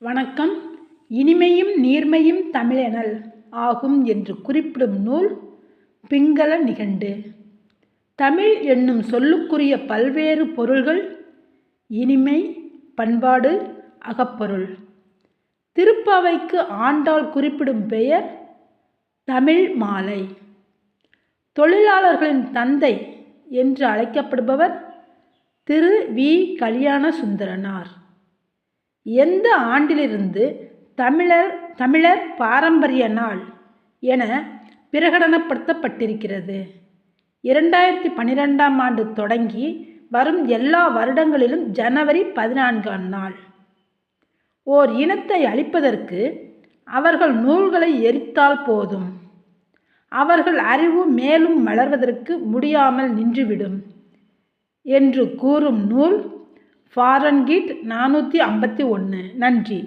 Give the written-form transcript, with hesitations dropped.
வணக்கம். இனிமையும் நீர்மையும் தமிழெனல் ஆகும் என்று குறிப்பிடும் நூல் பிங்கல நிகண்டு. தமிழ் என்னும் சொல்லுக்குரிய பல்வேறு பொருள்கள் இனிமை, பண்பாடு, அகப்பொருள். திருப்பாவைக்கு ஆண்டாள் குறிப்பிடும் பெயர் தமிழ் மாலை. தொழிலாளர்களின் தந்தை என்று அழைக்கப்படுபவர் திரு வி. கல்யாண சுந்தரனார். எந்த ஆண்டிலிருந்து தமிழர் பாரம்பரிய நாள் என பிரகடனப்படுத்தப்பட்டிருக்கிறது? 2012ஆம் ஆண்டு தொடங்கி வரும் எல்லா வருடங்களிலும் ஜனவரி 14ஆம் நாள். ஓர் இனத்தை அழிப்பதற்கு அவர்கள் நூல்களை எரித்தால் போதும், அவர்கள் அறிவு மேலும் வளர்வதற்கு முடியாமல் நின்றுவிடும் என்று கூறும் நூல் ஃபாரன்ஹீட் 451. நன்றி.